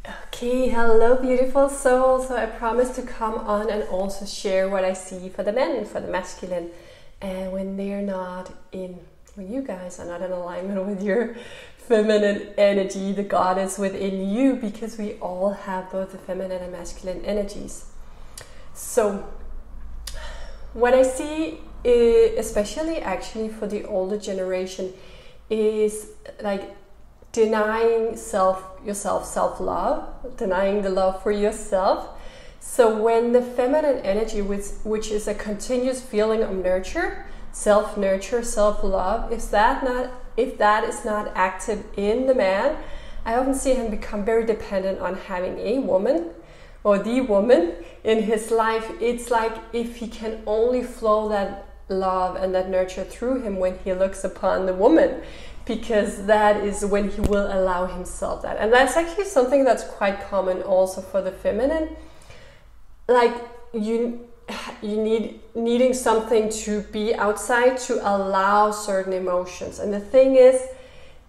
Okay, hello beautiful soul. So I promised to come on and also share what I see for the men, for the masculine, and when they're not in, when you guys are not in alignment with your feminine energy, the goddess within you, because we all have both the feminine and masculine energies. So what I see, especially actually for the older generation, is like denying yourself self-love, denying the love for yourself. So when the feminine energy, which is a continuous feeling of nurture, self-nurture, self-love, if that is not active in the man, I often see him become very dependent on having a woman or the woman in his life. It's like if he can only flow that love and that nurture through him when he looks upon the woman, because that is when he will allow himself that. And that's actually something that's quite common also for the feminine. Like needing something to be outside to allow certain emotions. And the thing is,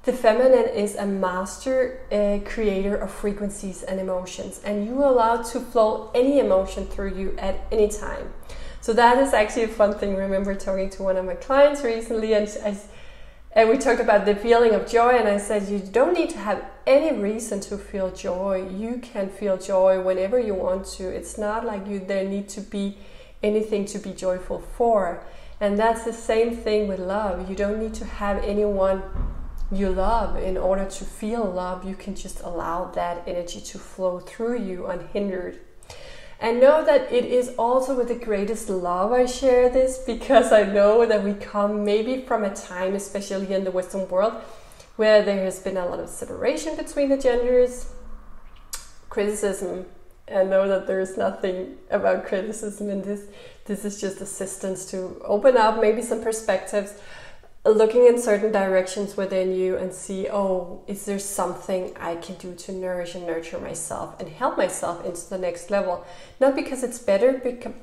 the feminine is a master creator of frequencies and emotions, and you are allowed to flow any emotion through you at any time. So that is actually a fun thing. I remember talking to one of my clients recently, and we talked about the feeling of joy, and I said, you don't need to have any reason to feel joy. You can feel joy whenever you want to. It's not like there need to be anything to be joyful for. And that's the same thing with love. You don't need to have anyone you love in order to feel love. You can just allow that energy to flow through you unhindered. And know that it is also with the greatest love I share this, because I know that we come maybe from a time, especially in the Western world, where there has been a lot of separation between the genders, criticism. And know that there is nothing about criticism in this. This is just assistance to open up maybe some perspectives, looking in certain directions within you and see, oh, is there something I can do to nourish and nurture myself and help myself into the next level? Not because it's better,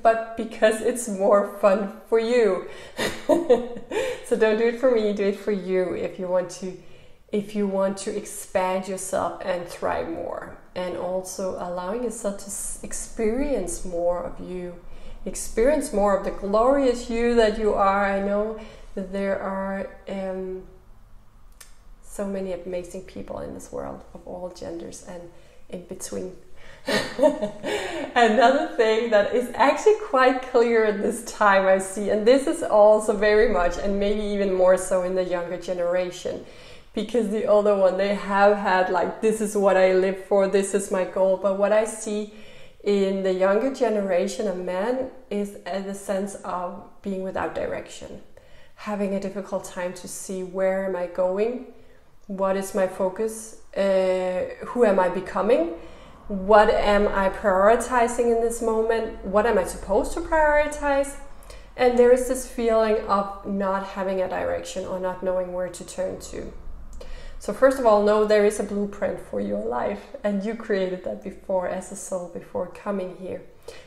but because it's more fun for you. So don't do it for me, do it for you if you want to expand yourself and thrive more. And also allowing yourself to experience more of you, experience more of the glorious you that you are. I know that there are so many amazing people in this world of all genders and in between. Another thing that is actually quite clear at this time I see, and this is also very much, and maybe even more so in the younger generation, because the older one, they have had like, this is what I live for, this is my goal. But what I see in the younger generation of men is the sense of being without direction, having a difficult time to see, where am I going, what is my focus, who am I becoming, what am I prioritizing in this moment, what am I supposed to prioritize. And there is this feeling of not having a direction or not knowing where to turn to. So first of all, know there is a blueprint for your life, and you created that before as a soul before coming here.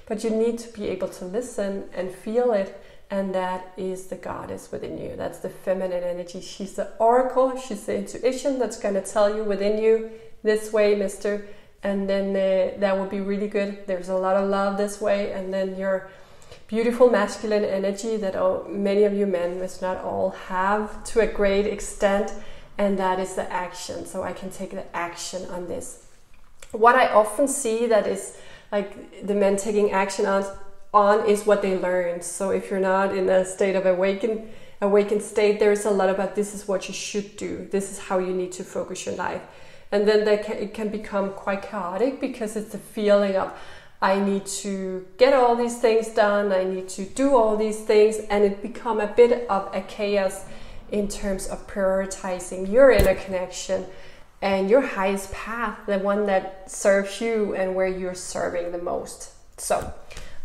But you need to be able to listen and feel it, and that is the goddess within you. That's the feminine energy. She's the oracle, she's the intuition that's going to tell you within you, this way, mister, and then that will be really good. There's a lot of love this way, and then your beautiful masculine energy that many of you men must not all have to a great extent. And that is the action. So I can take the action on this. What I often see that is like the men taking action on is what they learned. So if you're not in a state of awakened state, there is a lot about this is what you should do. This is how you need to focus your life. And then it can become quite chaotic, because it's the feeling of, I need to get all these things done. I need to do all these things. And it become a bit of a chaos in terms of prioritizing your inner connection and your highest path, the one that serves you and where you're serving the most. So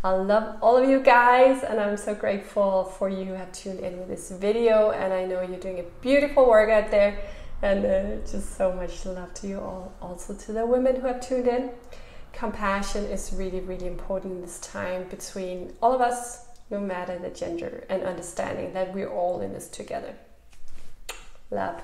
I love all of you guys, and I'm so grateful for you who have tuned in with this video, and I know you're doing a beautiful work out there, and just so much love to you all. Also to the women who have tuned in. Compassion is really, really important in this time between all of us, no matter the gender, and understanding that we're all in this together. Love.